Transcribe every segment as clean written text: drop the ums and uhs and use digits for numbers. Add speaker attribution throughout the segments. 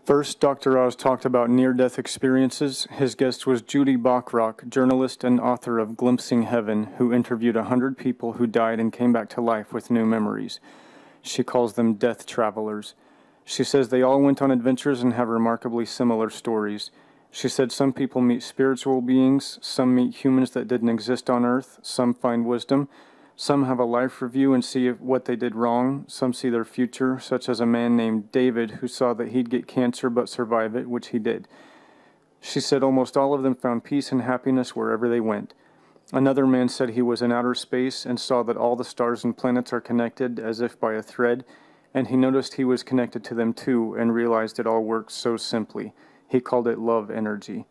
Speaker 1: First, Dr. Oz talked about near-death experiences. His guest was Judy Bachrach, journalist and author of Glimpsing Heaven, who interviewed 100 people who died and came back to life with new memories. She calls them death travelers. She says they all went on adventures and have remarkably similar stories. She said some people meet spiritual beings, some meet humans that didn't exist on Earth, some find wisdom, some have a life review and see what they did wrong, some see their future, such as a man named David who saw that he'd get cancer but survive it, which he did. She said almost all of them found peace and happiness wherever they went. Another man said he was in outer space and saw that all the stars and planets are connected as if by a thread, and he noticed he was connected to them too and realized it all works so simply. He called it love energy.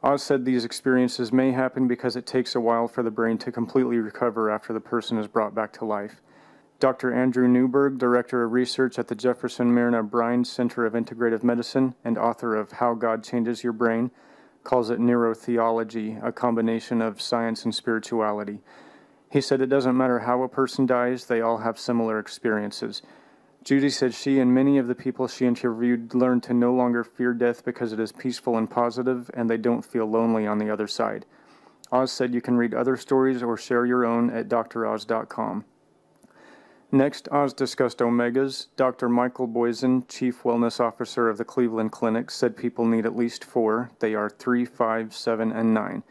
Speaker 1: Oz said these experiences may happen because it takes a while for the brain to completely recover after the person is brought back to life. Dr. Andrew Newberg, Director of Research at the Jefferson-Myrna Brind Center of Integrative Medicine and author of How God Changes Your Brain, calls it neurotheology, a combination of science and spirituality. He said it doesn't matter how a person dies, they all have similar experiences. Judy said she and many of the people she interviewed learned to no longer fear death because it is peaceful and positive, and they don't feel lonely on the other side. Oz said you can read other stories or share your own at droz.com. Next, Oz discussed omegas. Dr. Michael Roizen, Chief Wellness Officer of the Cleveland Clinic, said people need at least 4. They are 3, 5, 7, and 9.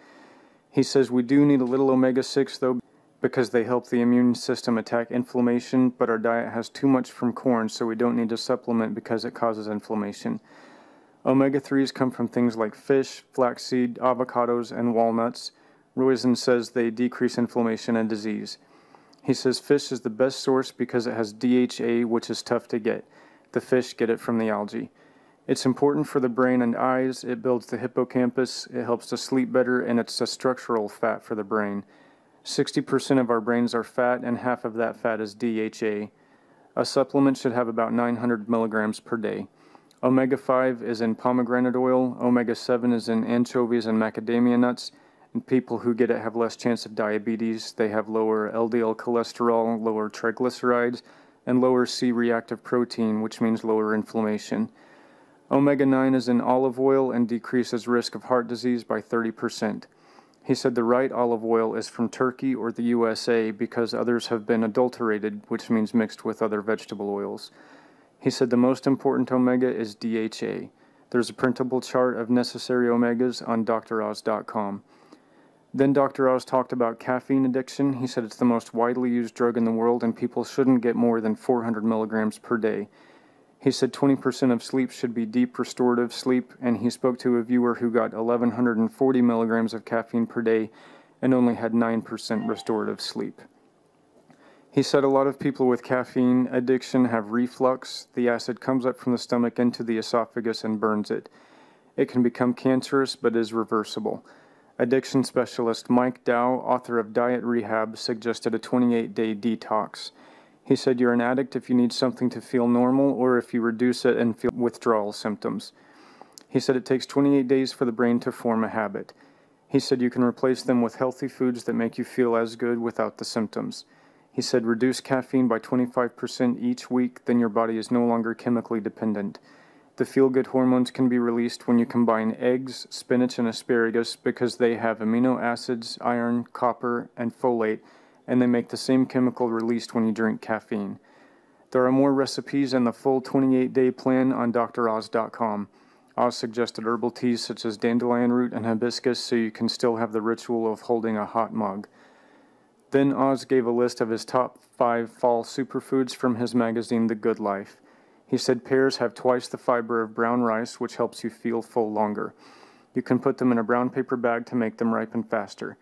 Speaker 1: He says we do need a little omega-6 though, because they help the immune system attack inflammation, but our diet has too much from corn, so we don't need to supplement because it causes inflammation. Omega-3s come from things like fish, flaxseed, avocados, and walnuts. Roizen says they decrease inflammation and disease. He says fish is the best source because it has DHA, which is tough to get. The fish get it from the algae. It's important for the brain and eyes. It builds the hippocampus, it helps to sleep better, and it's a structural fat for the brain. 60% of our brains are fat, and half of that fat is DHA. A supplement should have about 900 milligrams per day. Omega-5 is in pomegranate oil, omega-7 is in anchovies and macadamia nuts, and people who get it have less chance of diabetes. They have lower LDL cholesterol, lower triglycerides, and lower c-reactive protein, which means lower inflammation. Omega-9 is in olive oil and decreases risk of heart disease by 30%. He said the right olive oil is from Turkey or the USA because others have been adulterated, which means mixed with other vegetable oils. He said the most important omega is DHA. There's a printable chart of necessary omegas on droz.com. Then Dr. Oz talked about caffeine addiction. He said it's the most widely used drug in the world and people shouldn't get more than 400 milligrams per day. He said 20% of sleep should be deep restorative sleep, and he spoke to a viewer who got 1,140 milligrams of caffeine per day and only had 9% restorative sleep. He said a lot of people with caffeine addiction have reflux. The acid comes up from the stomach into the esophagus and burns it. It can become cancerous but is reversible. Addiction specialist Mike Dow, author of Diet Rehab, suggested a 28-day detox. He said you're an addict if you need something to feel normal or if you reduce it and feel withdrawal symptoms. He said it takes 28 days for the brain to form a habit. He said you can replace them with healthy foods that make you feel as good without the symptoms. He said reduce caffeine by 25% each week, then your body is no longer chemically dependent. The feel-good hormones can be released when you combine eggs, spinach, and asparagus because they have amino acids, iron, copper, and folate, and they make the same chemical released when you drink caffeine. There are more recipes in the full 28-day plan on droz.com. Oz suggested herbal teas such as dandelion root and hibiscus so you can still have the ritual of holding a hot mug. Then Oz gave a list of his top 5 fall superfoods from his magazine The Good Life. He said pears have twice the fiber of brown rice, which helps you feel full longer. You can put them in a brown paper bag to make them ripen faster.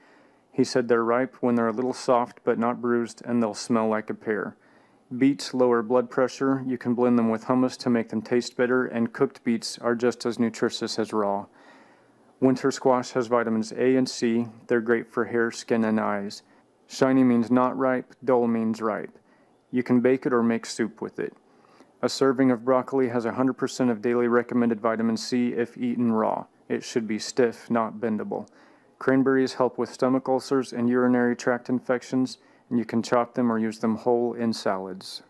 Speaker 1: He said they're ripe when they're a little soft but not bruised, and they'll smell like a pear. Beets lower blood pressure. You can blend them with hummus to make them taste better, and cooked beets are just as nutritious as raw. Winter squash has vitamins A and C. They're great for hair, skin, and eyes. Shiny means not ripe, dull means ripe. You can bake it or make soup with it. A serving of broccoli has 100% of daily recommended vitamin C if eaten raw. It should be stiff, not bendable. Cranberries help with stomach ulcers and urinary tract infections, and you can chop them or use them whole in salads.